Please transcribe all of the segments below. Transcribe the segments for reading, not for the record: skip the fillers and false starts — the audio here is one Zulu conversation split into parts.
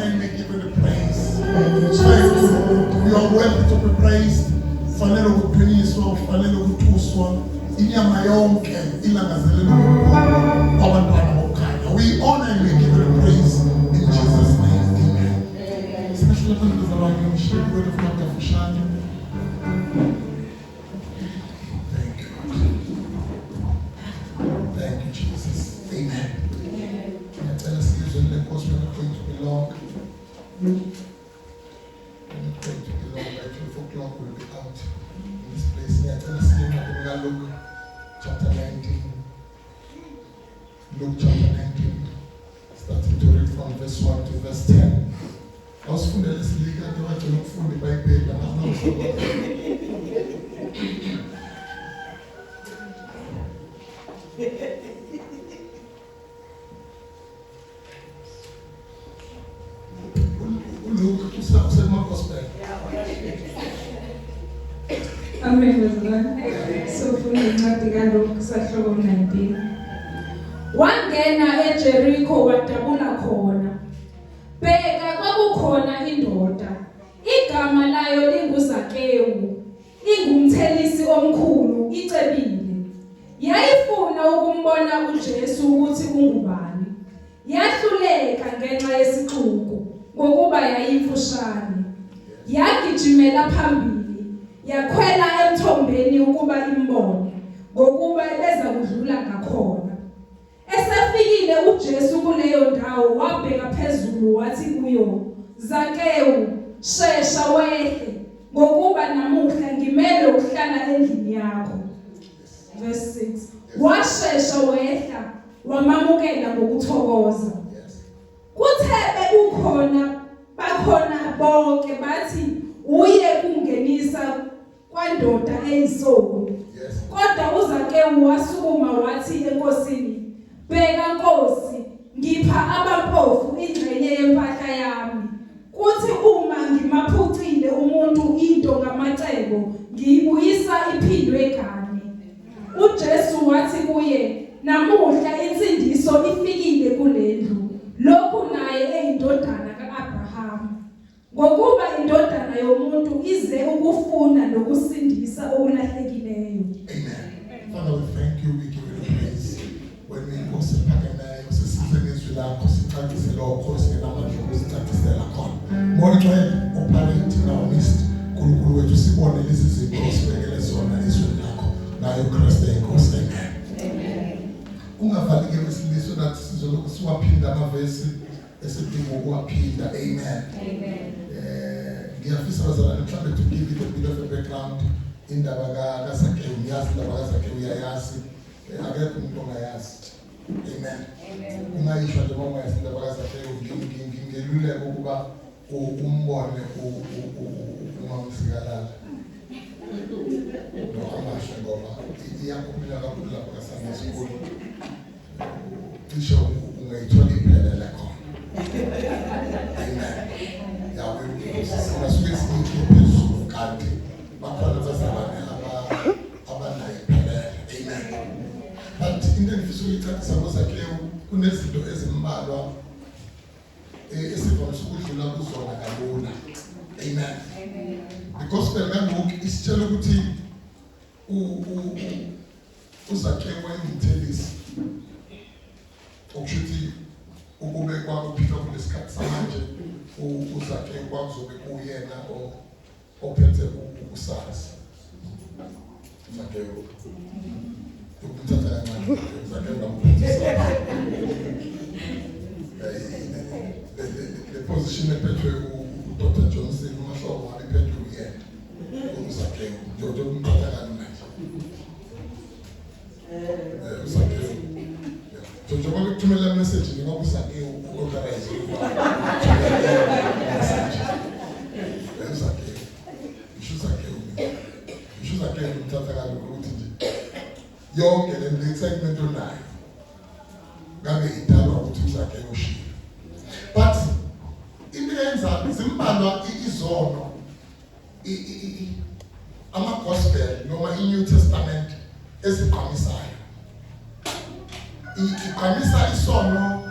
and we give you the praise. Thank you. You are worthy to be praised. Fanele ukuqiniswa, fanele ukuthuswa. Inyama yonke ilangazelele kwabantwana bokukhanya. We honor and we give you the praise in Jesus' name. Amen. Sinashela phambili zabantu umshini wethu funeka fushane. Thank you. Thank you, Jesus. Amen. Ngiyacela sizwe lenkosi when it's going to belong. When it's going to belong, by 12 o'clock we'll be out in this place. Ngiyacela sizwe Luke chapter 19. Luke chapter 19. Starting to read from verse 1 to verse 10. Awusifundele silika njengoba ngifunda iBhayibheli Luke usema gospel. Amen. So funa incwadi kaLuke sahloko 19. Wangena eJericho wadabula khona. Bheka kwakukhona indoda. Igama layo linguZakewu. Ingumthelisi omkhulu, icebile. Yayifuna ukumbona uJesu ukuthi ungubani. Yahluleka ngenxa yesixuku ngokuba yayimfushane. Yagijimela phambili, yakhwela emthombeni ukuba imbone ngokuba ebeza kudlula ngakhona. Esefikile uJesu kuleyo ndawo wabheka phezulu wathi kuyo, Zakewu, shesha wehle ngokuba namuhla ngimele ukuhlala endlini yakho. Verse 6. Washesha wehla wamamukela ngokuthokoza. Kuthe bakhona bonke bathi uye kungenisa kwandoda eyisoni. Kodwa uZakewu wasukuma wathi enkosini, bheka Nkosi, ngipha abampofu ingxenye yempahla yami. Kuthi uma ngimaphucile umuntu into ngamacebo, ngiyibuyisa iphindwe kane. uJesu wathi kuye, namuhla insindiso ifikile kulendlu. Lokhu naye eyindodana kaAbraham. Ngokuba indodana yomuntu ize ukufuna nokusindisa okulahlekileyo. Amen. Father, we thank you, we give you the praise. When we go siphakeme usisizwe ngezwi lakho sicacise lokho singenamandla okusicacisa khona. Mona operate in our midst. Nkulunkulu wethu sibone lezi zinto sibekele zona ezweni lakho. Nayo Kristu enkosi. Amen. Ungavalike wesilisa nathi sizoloku siwaphinda amavesi esidinga ukuwaphinda. Amen. Amen. Ngiyafisa bazalwane mhlambe to give you a bit of a background indaba kaZakewu. Uyazi indaba kaZakewu uyayazi. Akekho umuntu ongayazi. Amen. Amen. Ungayisho nje bongayazi indaba kaZakewu ngingeluleka ukuba umbone umamsikalala. No amasho ngoba iyakhulula kakhulu lapha kaSunday school. Isho ungayithola iphelele khona. Amen. Yawuke sasuke sithi phezulu kanti bakhona bazalwane abanayo iphelele. Amen. But into engifisa ukuyicacisa ngoZakewu kunezinto ezimbalwa esivamise ukudlula kuzona kalula. Amen. Amen. The gospel kaLuke isitshela ukuthi uZakewu wayengumthelisi. Okushuthi ukube kwakuphila kulesikhathi samanje uZakewu kwakuzobe kuyena ophethe usazi. Zakewu ukuthatha kancane Zakewu ngamphethe. The position ephethwe uDr. Johnson umahlobo wabe phethwe uyena uZakewu njengoba umthatha kancane. uZakewu so njengoba ukuthumela message ngoba uZakewu authorize Zakewu umthatha kancane ukuthi nje yonke le excitement onayo ngabe idalwa ukuthi uZakewu ushilo. But into yenza zimbalwa izono ama-gospel noma i-New Testament eziqhamisayo. Iqhamisa isono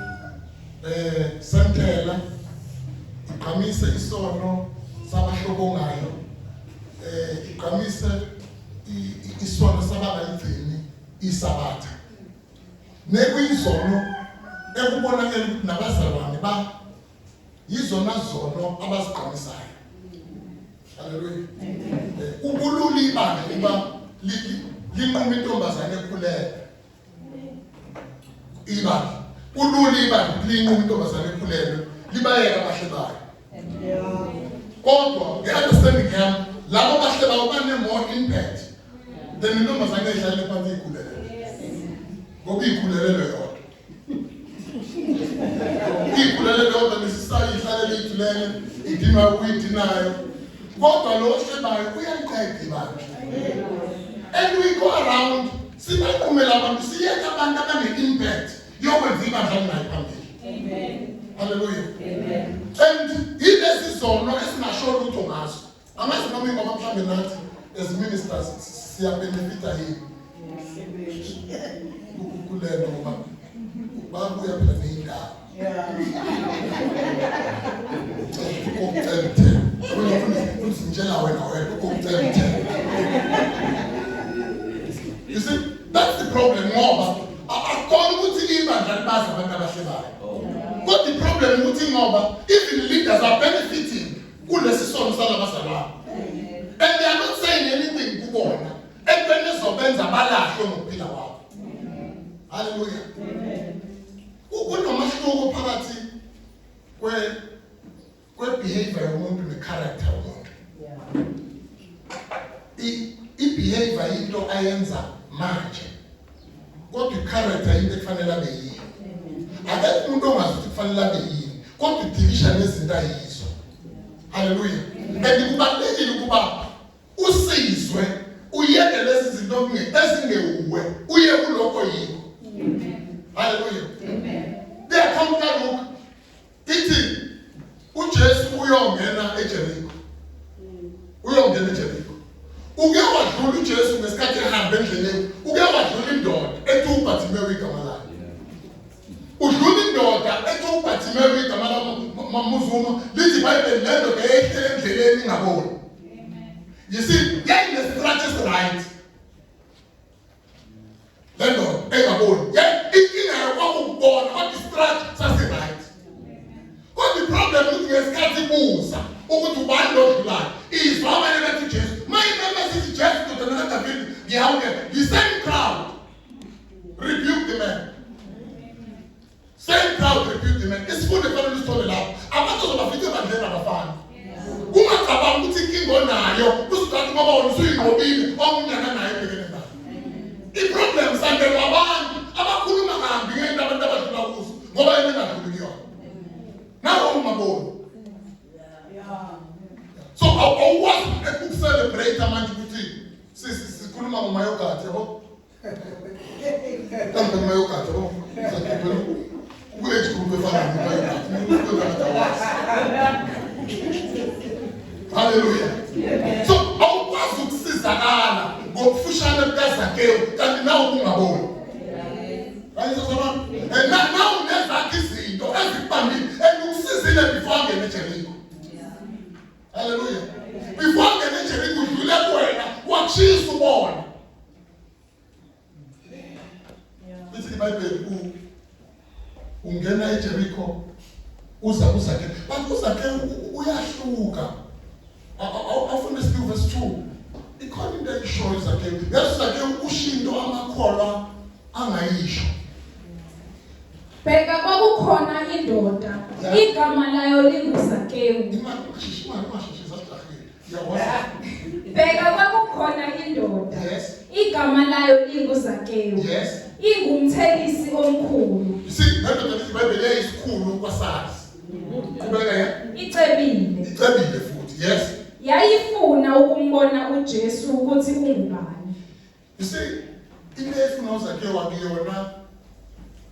sentela igqamise isono sabahlobo ngayo igqamise isono sabangayigcini isabatha nekuyizono ekubonakala ukuthi nabazalwane ba yizona zono abazigqamisayo. Haleluya. Ubululi ibandla kuba linquma intombazane ekhulelwe. Ibandla ululi ibandla linquma intombazane ekhulelwe libayeka abahle bayo. Kodwa nge-understanding yami labo bahle bayo bane-more impact than intombazane ehlale phansi ikhulelwe. Ngoba ikhulelelwe yodwa. Ikhulelelwe yodwa nesisayi ihlalele ithulele idinga ukuyidinayo. Kodwa lo osebayo uyayiqeda ibandla. And we go around sibayiqhumela abantu siyeka abantu abane-impact yokwenza ibandla lingayi phambili. Amen. Hallelujah. Amen. And yilezi zono esingasholo lutho ngazo. Amazi noma ingoba mhlambe nathi as ministers siyabenefita yini. Kulelo ngoba babuya phela neyindaba. You see, that's the problem. But the problem if the leaders are benefiting, and they are not saying anything good. Hallelujah. Kunomahluko phakathi kwe-behavior yomuntu ne-character yomuntu. I-behavior into ayenza manje, kodwa i-character into ekufanele abe yini. Akekho umuntu ongazi ukuthi kufanele abe yini, kodwa i-division yezinto ayizo. Hallelujah. And kubalulekile ukuba usizwe uyeke lezi zinto ezingewuwe uye kulokho yini. Hallelujah. Amen. There come look. Ithi uJesu uyongena eJeriko. Uyongena eJeriko. Uke wadlula uJesu ngesikhathi ehamba endleleni. Uke wadlula indoda ethi uBhatimewu igama lakhe. Udlula indoda ethi uBhatimewu igama lamuzuma lithi iBhayibheli lendoda ehlele endleleni ingaboni. Amen. You see, getting the scratches right. Lendoda engaboni. What is right? What the problem with the scarcity moves? Over to one Lord is how many to Jesus. My message is just to another building. The same crowd rebuke the man. Same crowd rebuke the man. It's full of family story now. I'm not talking about video and then I'm a fan. Who might have been thinking on now? Who's talking about suing or being on the problems and the one. So I want to celebrate a man to see Kuluma Mayoka. Hallelujah. So I want to see Zanana go push on the best and now and now there's that kissing to every family and you see it before I'm getting Jericho. Hallelujah. Before I'm getting Jericho, you let go what she is born. This is the Bible. Ungena Jericho, Uzake, but Uzake, uyashuka. I often speak verse 2. According to the show is Uzake, yes, Uzake, ushindo amakola angayisho. Bheka kwakukhona indoda igama layo linguZakewu. Bheka kwakukhona indoda igama layo linguZakewu. Ingumthelisi omkhulu. See, that is Bible is cool kwasazi. Icebile futhi. Yes. Yayifuna ukumbona uJesu ukuthi ungubani. You see, into efuna uZakewu akuyona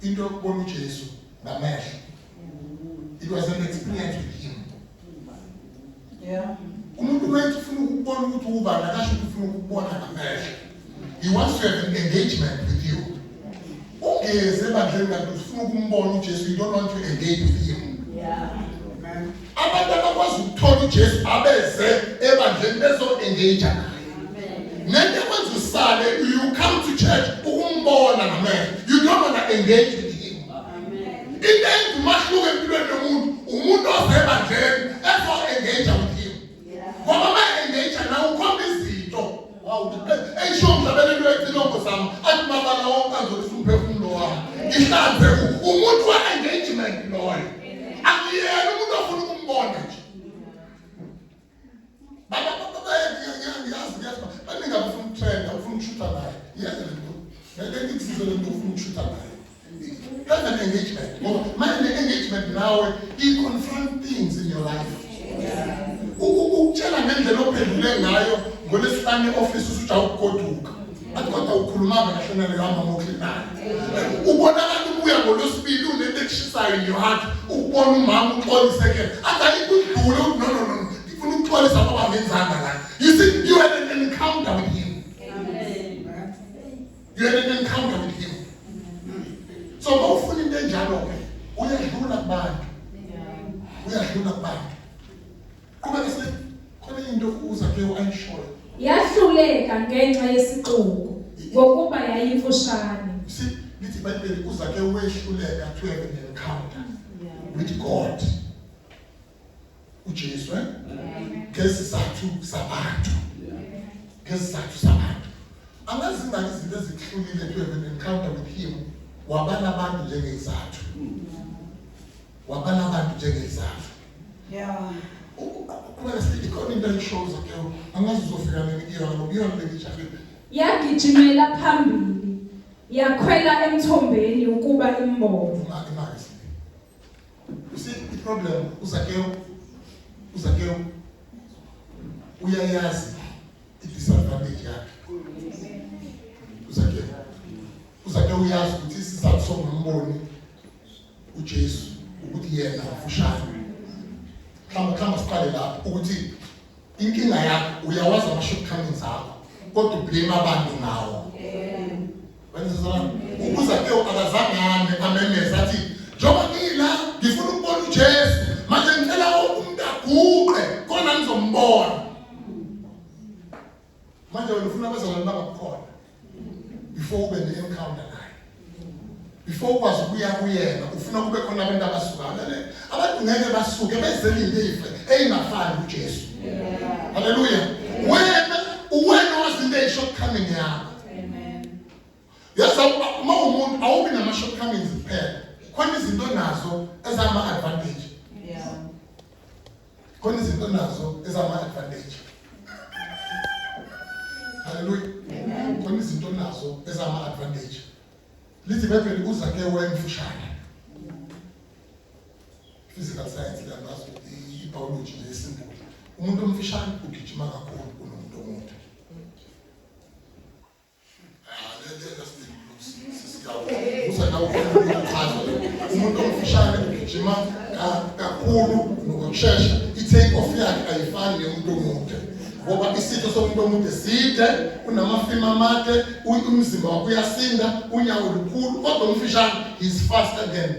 into yokubona uJesu ngamehlo. It was an experience with him. Yeah. Umuntu manje ufuna ukubona ukuthi ubani akasho ufuna ukubona ngamehlo. He wants to have an engagement with you. Ungeze bandleni kanti ufuna ukumbona uJesu, you don't want to engage with him. Yeah. Abantu uJesu abeze ebandleni bezo-engage naye. Nento kwenza usale, you come to church ukumbona ngamehlo. You don't want to engage with him. Into enza umahluko empilweni yomuntu, umuntu osebandleni ezo-engage with him. Ngoba ma-engage nawe ukhomba izinto. Eyisho mhlabelelo wethinongo sami, athi mabala wonke azothi umphefumulo wami. Ihlanze umuntu we-engagement loyo. Akuyena umuntu ofuna ukumbona nje. Baningi abafuna ukutrenda, ufuna ukushutha naye. Yenze lento. Ngeke ngikusize lento ufuna ukushutha naye. Have an engagement. Ngoba ma-engagement nawe, he confront things in your life. Ukutshela ngendlela ophendule ngayo ngolesihlanu e-office usuja ukugoduka. Athi kodwa ukhulumanga kahle naleyo amamoklinayo. Ubonakala ubuya ngolosibili unento ekushisayo in your heart. Ukubona umama uxolisekela. Athi ayikho udule no. Ngifuna ukuxolisa ngoba ngenzanga la. You see, you had an encounter with him. You had an encounter with him. So mawufuna into enjalo-ke, uyadlula kubantu. Uyadlula kubantu. Kuba bese khona into uZakewu ayishoyo. Yahluleka ngenxa yesixuku ngokuba yayimfushane. See, lithi iBhayibheli uZakewu wehluleka to have an encounter with God. uJesu, ngesizathu sabantu. Ngesizathu sabantu. Angazi ngani izinto ezihlulile to have an encounter with him. Wabala abantu njengezathu. Wabala abantu njengezathu. Kuba sikhona into eyishoyo uZakewu, angazi uzofika nini iyona lekijafile. Yagijimela phambili, yakhwela emthombeni ukuba imbone. You see, the problem, uZakewu uyayazi i-disadvantage yakhe. uZakewu uyazi ukuthi isizathu sokumboni uJesu ukuthi yena ufushane. Kama siqale lapho ukuthi inkinga yakho uyawazi ama-shortcomings akho kodwa ublame abantu ngawo. uZakewu akazange amemeze athi njengoba ngila ngifuna ukubona uJesu manje ngicela umuntu aguqe khona ngizombona. Manje wena ufuna abazalwane bangakukhona before ube ne-encounter naye. Before ukwazi ukuya kuyena ufuna kube khona abantu abasukayo. Abantu ngeke basuke bezele into eyingafani uJesu. Hallelujah. Wena wazi into eyishortcoming yakho. Yazi uma umuntu awubi nama-shortcomings kuphela, khona izinto nazo ezama-advantage. Khona izinto nazo ezama-advantage. Hallelujah. Khona izinto nazo ezama-advantage. Lithi iBhayibheli uZakewu wayemfushane. Physical science liyangazi i-biology yesimple. Umuntu omfishane ugijima kakhulu kunomuntu omude. Umuntu omfishane ugijima kakhulu nokushesha. I-take off yakhe ayifani neyomuntu omude. Ngoba isitho somuntu omude side, unamafima amade, umzimba wakho uyasinda, unyawo lukhulu, kodwa umfishane is faster than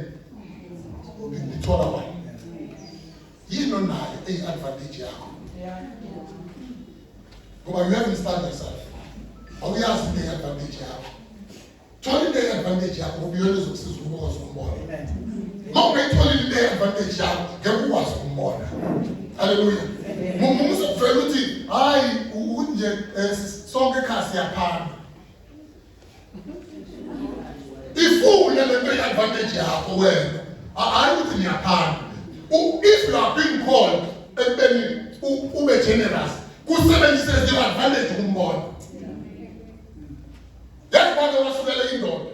the taller one. Yino nayo eyi-advantage yakho. Ngoba you haven't started yourself. Awuyazi into eyi-advantage yakho. Thola into eyi-advantage yakho ngoba iyona ezokusiza ukwazi ukumbona. Uma ungayitholi into eyi-advantage yakho ngeke ukwazi ukumbona. Hallelujah. Mumuntu uzokuvela ukuthi hayi unje sonke ekhaya siyaphana. Ifuna lento eyi-advantage yakho wena. Hayi ukuthi niyaphana. If you are being called ekubeni ube generous, kusebenzise leyo advantage ukumbona. Yabona wasukela indoda.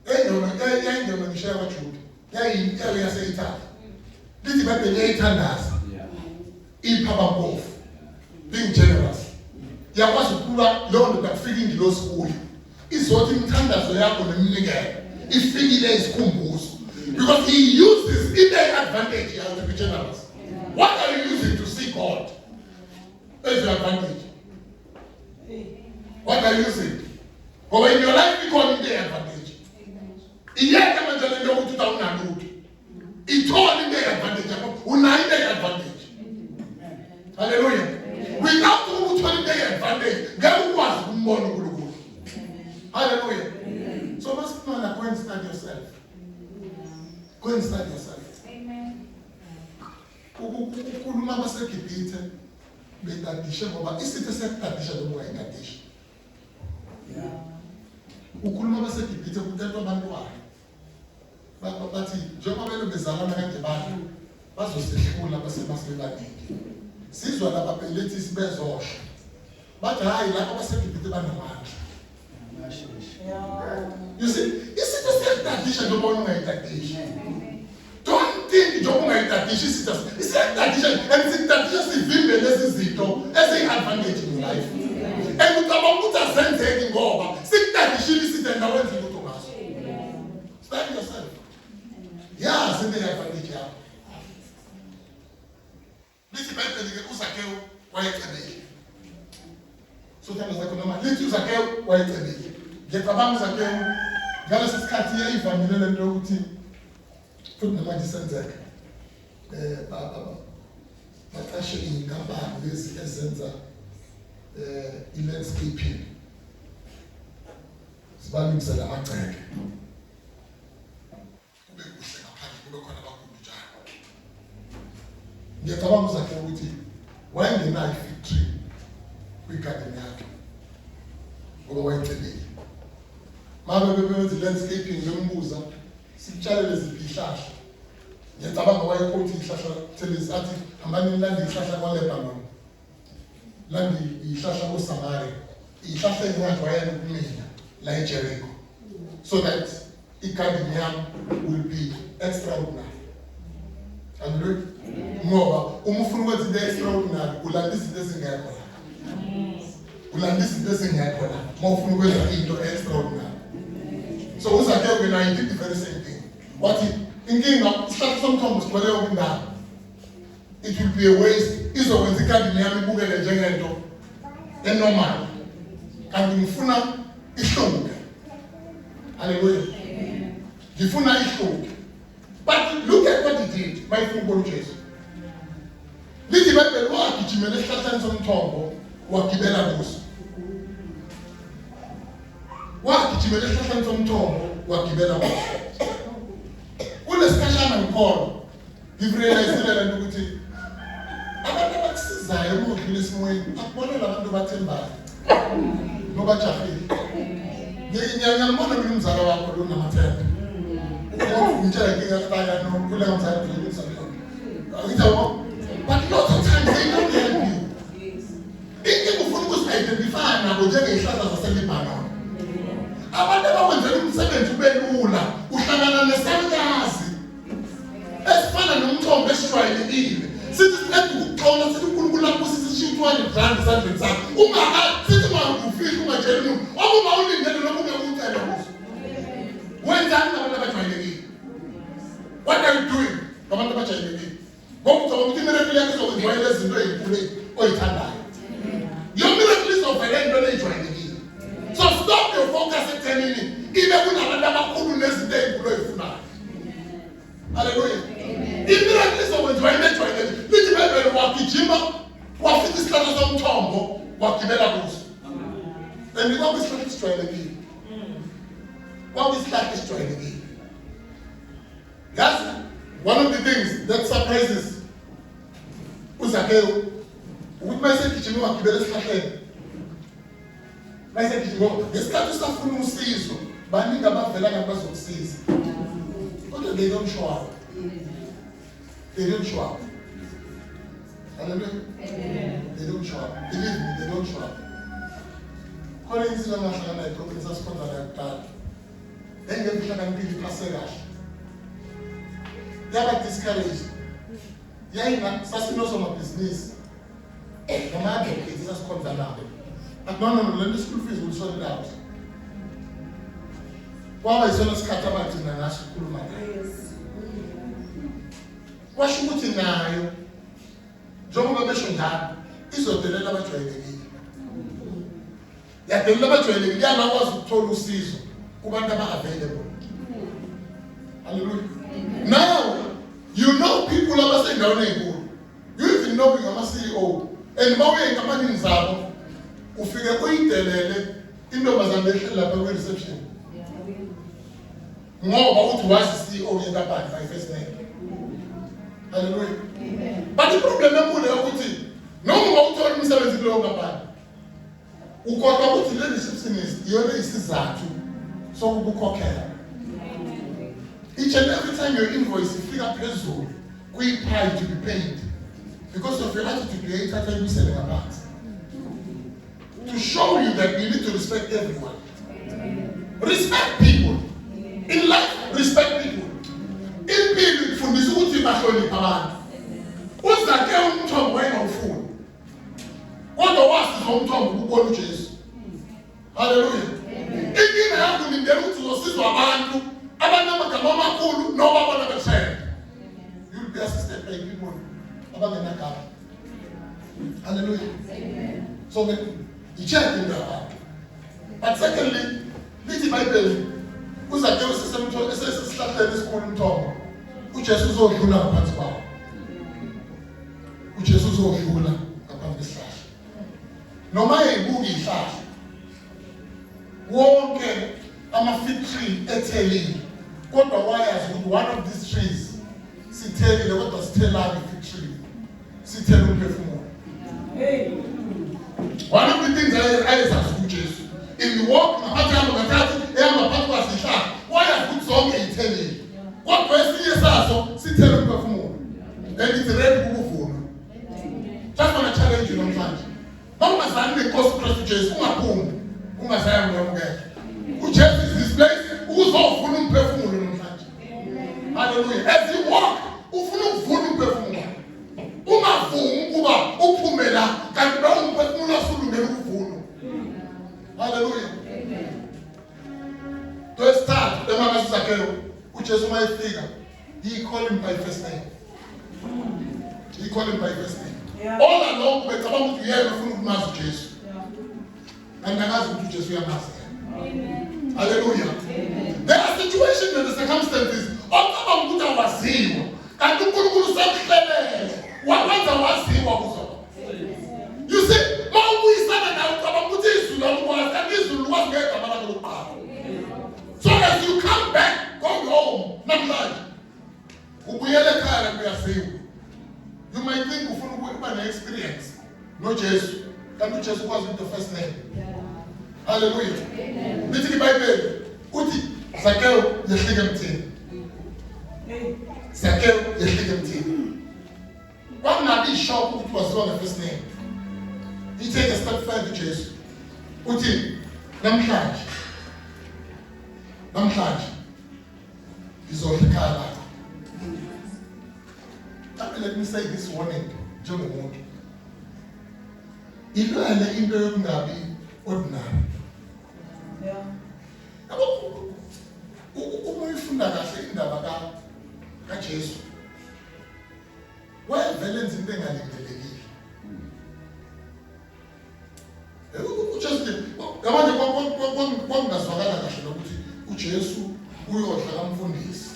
Eyayingena ngishiya kwaJuda. Yayintelo yaseItali. Lithi iBhayibheli yayithandaza. Iphaba mpofu. Being generous. Yakwazi ukuba leyo ndoda kufika ingilosi kuyo. Izothi imithandazo yakho nemnikelo ifikile isikhumbuzo. Because he uses in their advantage to be generous. What are you using to see God? That's your advantage. What are you using? But in your life, you call it their advantage. Yet, I'm telling you, you don't know. It's all in their advantage. Unai their advantage. Hallelujah. Without ukuthola advantage, ngeke ukwazi ukumbona uNkulunkulu. Hallelujah. So masifuna go and study yourself. Go and study yourself. Amen. Ukukhuluma baseGibhithe betadisha ngoba isithe sekutadisha noma ungayitadisha. Ukhuluma baseGibhithe kuthethwa abantwana. Bathi njengoba belo bezalana kanje abantu bazosihlula basebasebaningi. Sizwa laba belethi sibezosha. Bathi hayi lapha baseGibhithe banamandla. You see, isithe sekutadisha noma ungayitadisha. Don't think njengoba ungayitadisha isithe isekutadisha and sikutadisha sivimbe lezi zinto eziyi-advantage in life. And ucabanga ukuthi asenzeki ngoba sikutadishile isithe nawenza lutho ngaso. Study yourself. Yeah, sine-advantage yakho. Lithi bayibheke uZakewu wayecebile. Sothanda zakho noma lithi uZakewu wayecebile. Ngiyacabanga uZakewu ngaleso sikhathi yayivamile lento yokuthi futhi namanje senzeka. Baqashe iy'nkampani lezi ezenza i-landscaping. Sibalungisela amagceke. Kube kuhle ngaphandle kube khona abakhulu njalo. Ngiyacabanga uZakewu ukuthi wayengenayo i-fig tree kwigarden yakhe ngoba wayecebile. Mabe bebenza i-landscaping bembuza sitshalele ziphi ihlahla. Ngiyacabanga wayekhonthi ihlahla thelezi athi hambani nilande ihlahla kwaLebanon. Landi ihlahla koSamaria. Ihlahla engathi wayena ukumila la eJericho. So that igarden yami will be extraordinary. Hallelujah. Ngoba uma ufuna ukwenza into extraordinary ulanda izinto ezingekho la. Ulanda izinto ezingekho la. Uma ufuna ukwenza into extraordinary. So uZakewu when I did the very same thing. Wathi inkinga isihlahla somthombo sigcwele yonke indawo. It will be a waste. Izokwenza igarden yami ibukeke njengento enormal. Kanti ngifuna ihluke. Hallelujah. Ngifuna ihluke. But look at what he did, my football Jesu. Lithi iBhayibheli wagijimela esihlahleni somthombo wagibela kuso. Wagijimela esihlahleni somthombo wagibela kuso. Kulesikhashana ngikhona ngirealizile lento ukuthi abantu abakusizayo uma udlula esimweni akubonela abantu bathembayo nobajahile. Ngiyangibona mina umzala wakho lo namathemba. Ngitshela inkinga yakubaya nokule ngomzala wakho. But lots of times they don't help you. Inkinga ufuna ukuzi-identify nabo njengey'hlahla zaseLebanon. Abantu abawenzela umsebenzi ube lula uhlangana nesalukazi esifana nomthombo esijwayelekile. Sithi siqeda ukuxola sithi uNkulunkulu lapho sisishiya 200 rand esandleni sakho. Sithi ungakufihli ungatsheli umuntu okuba ulindele noma ungekucela kuso. Wenzani nabantu abajwayelekile? What are you doing ngabantu abajwayelekile? Ngoba ucabanga ukuthi imiracle yakho izokwenziwa lezinto ey'nkulu oyithandayo. Your miracle izovela ey'ntweni ey'jwayelekile. So stop your focus ekuthenini ibe kunabantu abakhulu nezinto ey'nkulu oy'funayo. Hallelujah. Imiracle izokwenziwa into ejwayelekile. Lithi iBhayibheli wagijima wafika isihlahla somthombo wagibela kuso. And kwakuyisihlahla esijwayelekile. Kwakuyisihlahla esijwayelekile. That's one of the things that surprises uZakewu ukuthi mayesegijima wagibela esihlahleni. Mayesegijima ngesikhathi usafuna usizo baningi abavela ngabazokusiza. Kodwa they don't show up. They don't show up. Hallelujah. They don't show up. Believe me, they don't show up. Khona insizwa engahlangana nayo prophet sasikhonza nayo kuqala. Engekuhlakaniphile iphase kahle. Yaba discouraged. Yayina sasinosomabhizinisi. Nama-advocates sasikhonza nabo. But no, let the school fees will sort it out. Kwaba yisona sikhathi abagcina ngaso ukukhuluma nayo. Kwasho ukuthi nayo njengoba besho njalo izodelela abajwayelekile. Yadelela abajwayelekile iyakwazi ukuthola usizo kubantu aba-available. Hallelujah. Now you know people abasendaweni enkulu. You even know ngama-CEO and mawuye enkampanini zabo ufike uyidelele intombazane ehleli lapha kwi-reception ngoba uthi wazi CEO yenkampani by first name. Hallelujah. But the problem enkulu ukuthi noma uthola umsebenzi kuleyo nkampani ukodwa ukuthi le receptionist iyona isizathu sokukukhokhela. Each and every time your invoice ifika phezulu kuyi-pile to be paid because of your attitude uyayithatha imisele ngaphansi to show you that you need to respect everyone. Respect people. In life, respect people. In people, kufundisa ukuthi bahloniphe abantu. Uzake umthombo wayengawufuni. Kodwa wasiza umthombo ukubona uJesu. Hallelujah. Inkinga yakho nindlela ukuthi uzosizwa abantu abanamagama amakhulu noma abona bethemba. You'll be assisted by people abangenagama. Hallelujah. So i-check into abantu. But secondly, lithi iBhayibheli uzake esesihlahleni esikhulu umthombo. uJesu uzodlula ngaphansi kwawo. uJesu uzodlula ngaphansi kwesihlahla. Noma eyibuka ihlahla. Wonke ama-fig tree ethelile. Kodwa wayazi ukuthi one of these trees sithelile kodwa sithelanga i-fig tree. Sithela umphefumulo. One of the things ayezazi uJesu. In the walk ngaphansi yami ngathathi ehamba phansi kwasihlahla. Wayazi ukuthi zonke iy'thelile. Kodwa esinye saso sithela umphefumulo. And it's ready ukuvunwa. Just want to challenge you namhlanje. Mawungazali nenkosi uKristu Jesu ungaphumi. Ungazayi uyamukela. uJesu is this place uzovuna umphefumulo namhlanje. Hallelujah. As you walk, ufuna ukuvuna umphefumulo. Ungavumi ukuba uphume la kanti lo umphefumulo osulungele ukuvunwa. Hallelujah. To start, the man Zacchaeus, uJesu mayefika, he called him by first name. He called him by first name. Yeah. All along, becabanga ukuthi yena ufuna ukumazi uJesu. Angakazi ukuthi uJesu uyamazi. Amen. Hallelujah. Amen. There are situations and the circumstances ocabanga ukuthi awaziwa. Kanti uNkulunkulu sekuhlelele. Wakwenza waziwa kuzona. You see, mawubuyisana nawe ucabanga ukuthi izulu lokwazi, and izulu lokwazi ngegama lakho lokuqala. So as you come back, go home, namhlanje. Ubuyele ekhaya kuyasiwa. You might think ufuna ukuba ne-experience noJesu, kanti uJesu kwazi the first name. Hallelujah. Lithi iBhayibheli uthi Zacchaeus yehlike emthini. Zacchaeus yehlike emthini. Kwakungabi ishock ukuthi waziwa nge-first name. He take a step further to Jesu. Uthi namhlanje ngizohlekhala lapha. Let me say this warning, njengomuntu. Ilwele into yokungabi ordinary. Yeah. Uma uyifunda kahle indaba kaJesu. Wayevele enza into engalindelekile. uJesu ngamanje kwangazwakala kahle lokuthi uJesu uyodla kamfundisi.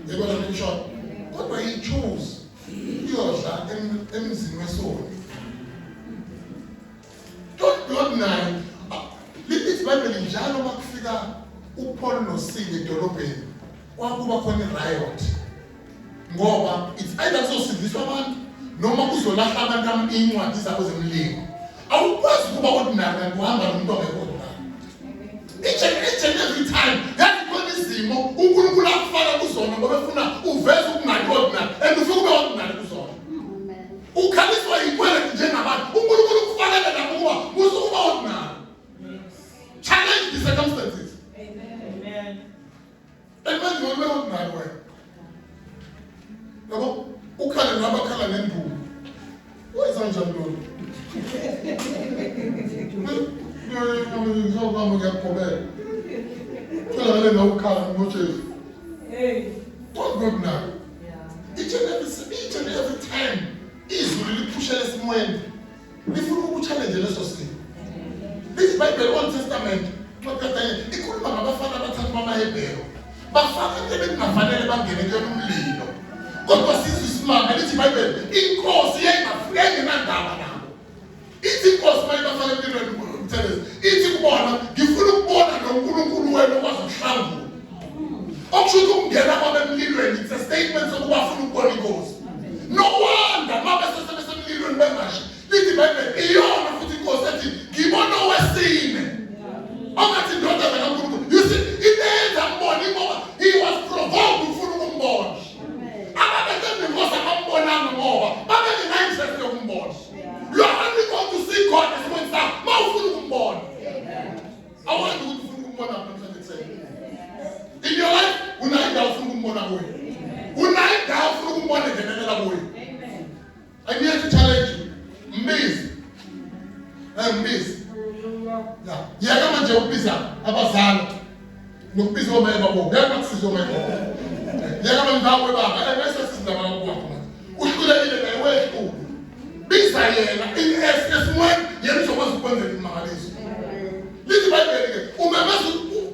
Yebo la ngisho. Kodwa he chose uyodla emzini wesoni. Don't be ordinary. Lithi iBhayibheli njalo makufika uPaul noSila edolobheni kwakuba khona i-riot. Ngoba it's either kuzosindiswa abantu noma kuzolahla abantu incwadi zabo zemlilo. Awukwazi ukuba ordinary and uhamba nomuntu ongekho. Each and every time yakhona izimo uNkulunkulu akufaka kuzona ngoba efuna uveze ukungani ordinary and ufike ube ordinary kuzona. Ukhaliswa yikwele njengabantu uNkulunkulu kufanele nakuba usukuba ordinary. Challenge the circumstances. Amen. Amen. You're ordinary way. Yabo ukhala nabakhala nenduku. Wenza njani lo? Ngizobamba ngiyaqhubeka. Phela la ukhala ngoJesu. Hey. Don't go now. Yeah. Each and every time izulu liphushela esimweni. Lifuna ukuchallenge leso simo. This Bible Old Testament ikhuluma ngabafana abathathu bamaHebheru. Bafaka into ebekungafanele bangene kuyona umlilo. Kodwa sizwe isimanga lithi iBhayibheli inkosi yayingenandaba nabo. ithi inkosi mayibafaka empilweni umthelezi ithi kubona ngifuna ukubona noNkulunkulu wenu owazohlangula okusho ukuthi ukungena kwabo emlilweni it's a statement sokuba afuna ukubona inkosi no wonder mabe sesemlilweni bengashi lithi Bible iyona futhi inkosi ethi ngibona owesine ongathi indodana kaNkulunkulu you see ibenza mbona ngoba he was provoked ufuna ukumbona ababekade inkosi akambonanga ngoba babenginayinterest yokumbona you are only going to see God as when stop mawufuna ukumbona awuthi ufuna ukumbona namhlanje in your life unaida ufuna ukumbona kuwe unaida ufuna ukumbona ngenelela kuwe I need to challenge you mbizi yeka manje ukubiza abazali nokubiza omaye babo yeka kusizo omaye babo yeka mangawe baba bese sizindaba kwakho uhlulekile naye wethu biza yena in essence when yemzokwazi ukwenzela imangaliso lithi Bible ke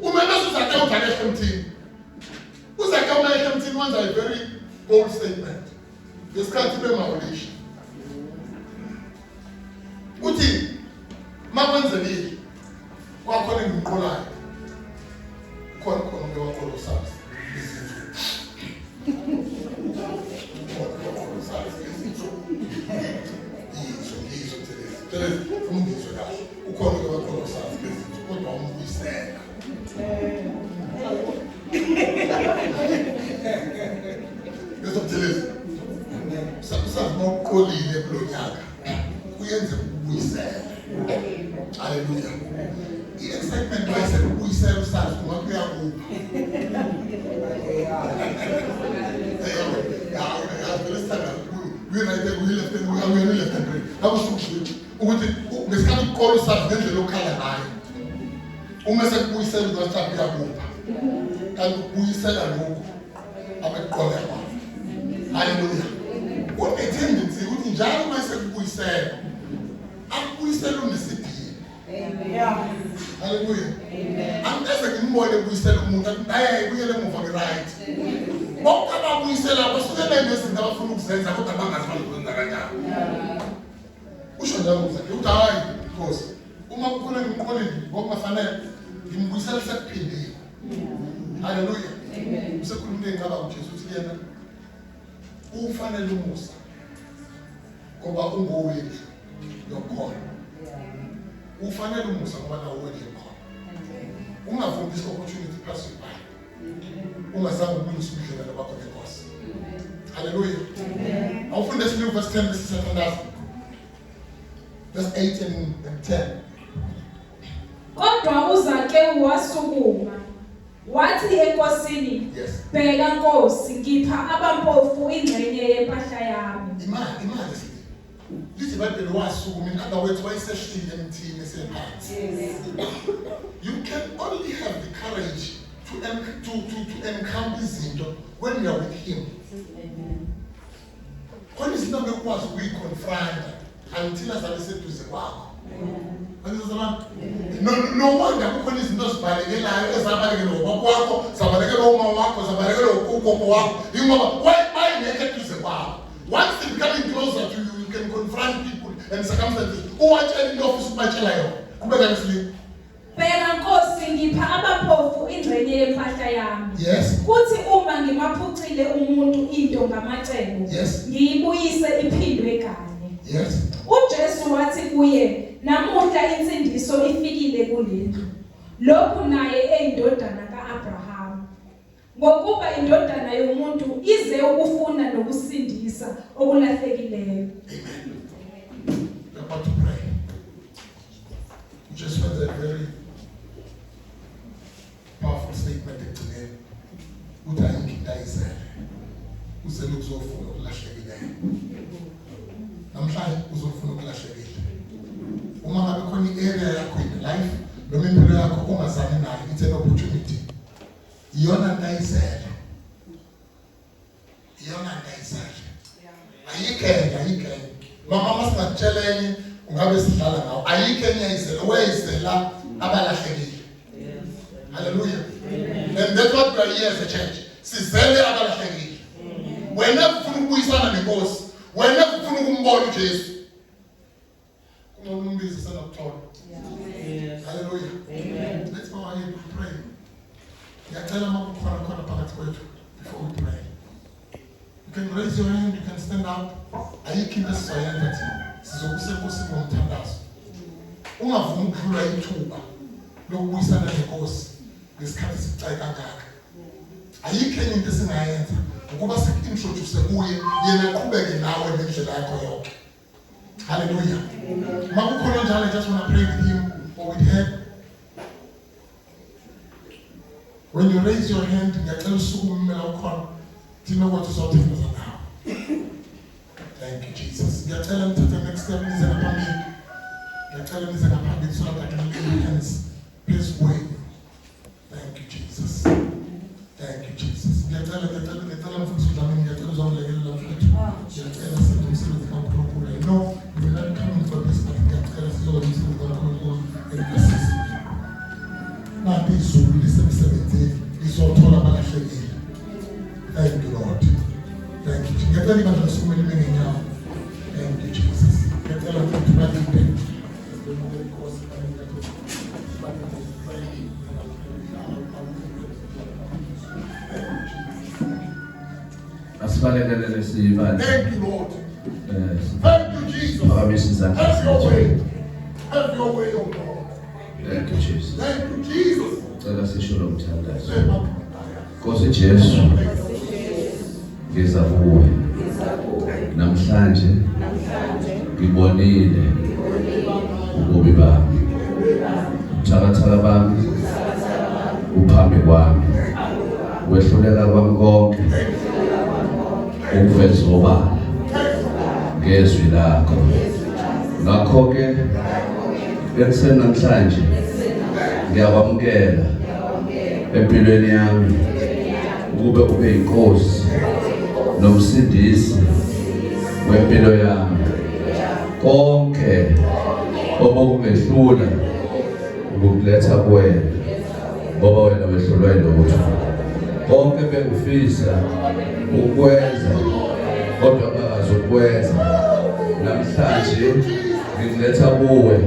umemezo zakhe uthale emthini uzakhe umaye emthini wenza a very bold statement ngesikhathi bemaholisha uthi makwenzelile kwakhona ngimqolayo khona ngewaqolo sazi umngizwe kahle ukhona ngewaqolo sazi kodwa umbuyisela ngizobutheleza sakusazi mawuqolile kulo nyaka uyenze ukubuyisela haleluya i-excitement bese ukubuyisela usazi uma kuyakupha ukuthi ngesikhathi ukukhola usazi ngendlela okhala ngayo uma sekubuyisela uzathi kuyakupha kanti ukubuyisela lokhu abekuqola kwakho haleluya une-tendency ukuthi njalo uma sekubuyisela akubuyisela unesidingo haleluya angeze ngimbone kubuyisela umuntu athi naye buyele emuva nge-right bonke ababuyisela basuke benezinto abafuna ukuzenza kodwa bangazifani ukwenza kanjani usho njalo mzakhe uthi hayi Nkosi uma kukhona ngimqolile ngokungafanele ngimbuyisela sekuphindile haleluya usekhulumile ngaba uJesu uthi yena ufanele umusa ngoba ungowethu yokhona ufanele umusa ngoba nawo wethu yokhona ungavumi this opportunity pass you by ungazange ubulisa ubudlelwano bakho neNkosi haleluya awufunde isiLuka verse 10 verse 7 verse 8 and 10 kodwa uZakewu wasukuma wathi enkosini bheka Nkosi ngipha abampofu ingxenye yempahla yami imali lithi Bible wasukuma in other words wayesehlile emthini esephansi you can only have the courage to encounter izinto when you are with him khona izinto ngekwazi ukuyiconfront until azabe seduze kwakho no wonder kukhona izinto zibalekelayo ezabalekela ubaba wakho zabalekela uma wakho zabalekela ugogo wakho ingoba wayengeke eduze kwakho once it becoming closer to you you can confront people and circumstances uwatshela into ofisa ukubatshela yona kube kanisile bheka Nkosi ngipha abaphofu ingxenye yempahla yami kuthi uma ngimaphucile umuntu into ngamacebo ngiyibuyise iphindwe kanye uJesu wathi kuye namuhla insindiso ifikile kulendlu lokhu naye eyindodana kaAbraham ngokuba indodana yomuntu ize ukufuna nokusindisa okulahlekileyo amen about to pray just was a very powerful statement today utayingidayizele uzele uzofuna ukulahlekileyo namhlanje uzofuna ukulahlekile uma ngabe khona i-area yakho in life noma impilo yakho ongazani nayo it's an opportunity iyona ndayizele ayikho mama masingatsheleni ungabe sidlala ngawo ayikho enyayizela wayizela abalahlekile hallelujah and that's what we are here as a church sizele abalahlekile wena ufuna ukubuyisana neNkosi wena ufuna ukumbona uJesu Yes. Hallelujah. Amen. Let's go ahead and pray. Before we pray. You can raise your hand, you can stand up. Ayikho esizoyenza sizokusenkosini ngomthandazo. Ungavumi ukudlula ithuba lokubuyisana nenkosi ngesikhathi sicayi kangaka. Ayikho enye into esingayenza ukuba sikuintroduce kuye yena aqhubeke nawe ngendlela yakho yonke. Hallelujah. Amen. I just want to pray with him or with her. When you raise your hand, do you know what is out there now? Thank you, Jesus. You tell him to the next step is an appointment. You tell him it's an appointment so that I can lay your hands. Please wait. Thank you, Jesus. Thank you, Jesus. You tell him from Sudan, you tell him on the level of it. You tell us that we see the company. No, you will not come in for this, but you tell us Lord, you see the company and assist. Now, this will listen to 17. It's all told about the faith. Thank you, Lord. Thank you. Get anyone so many meaning now. Thank you, Jesus. Get anyone to pray. Thank you, Lord. Yes. Thank you, Jesus. Have your way. Have your way, oh Lord. Thank you, Jesus. Thank you, Jesus. Cela sishilo mthandazo. Nkosi Jesu. Ngeza kuwe. Namhlanje ngibonile ububi bami. Uthakathaka bami uphambi kwami. Wehluleka kwami konke. Ukuveza obala. Ngezwi lakho. Ngakho ke ekuseni namhlanje ngiyakwamukela empilweni yami ukube ube inkosi nomsindisi wempilo yami. Konke obokungehlula ukukuletha kuwena ngoba wena wehlulwa yilutho. Konke bengifisa ukwenza kodwa bakazi ukwenza namhlanje ngikuletha kuwe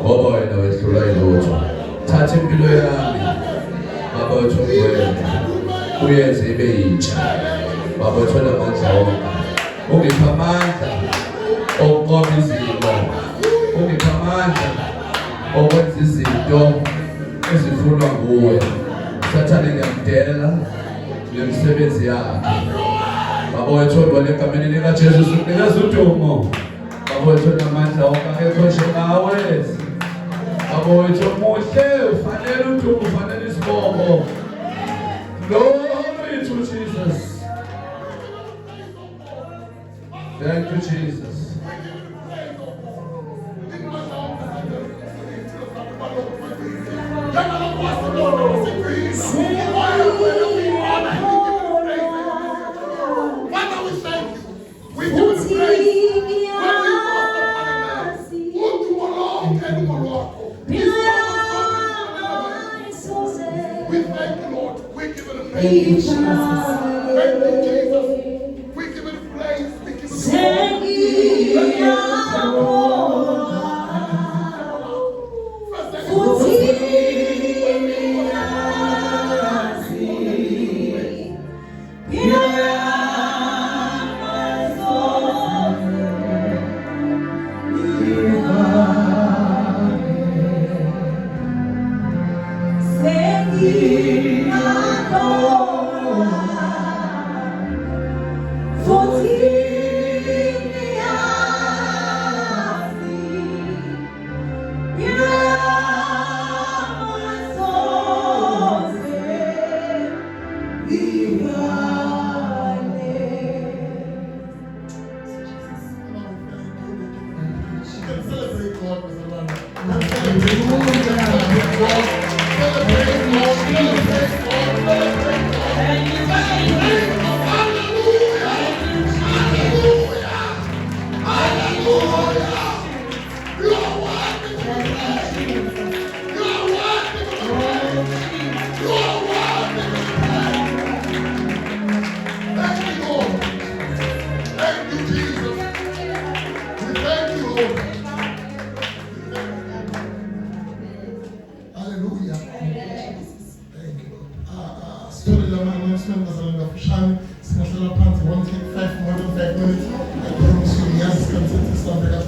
ngoba wena wehlulwa yilutho. Thatha impilo yami baba wethu kuwena uyenze ibe yintsha baba wethu namandla wonke. Ungipha amandla okunqoba izimo, ungipha amandla okwenza izinto ezifunwa nguwe. Sathane ngiyamdela ngemisebenzi yakhe baba wethu ngibona egameni likaJesu sikunikeza udumo. Baba wethu namandla wonke akekho njengawe. Baba wethu muhle ufanele udumo ufanele isibongo. Glory to Jesus. Thank you, Jesus. Thank you, Jesus. Thank you, Jesus. We give it praise. We give it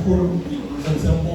kakhulu. Siyambonga.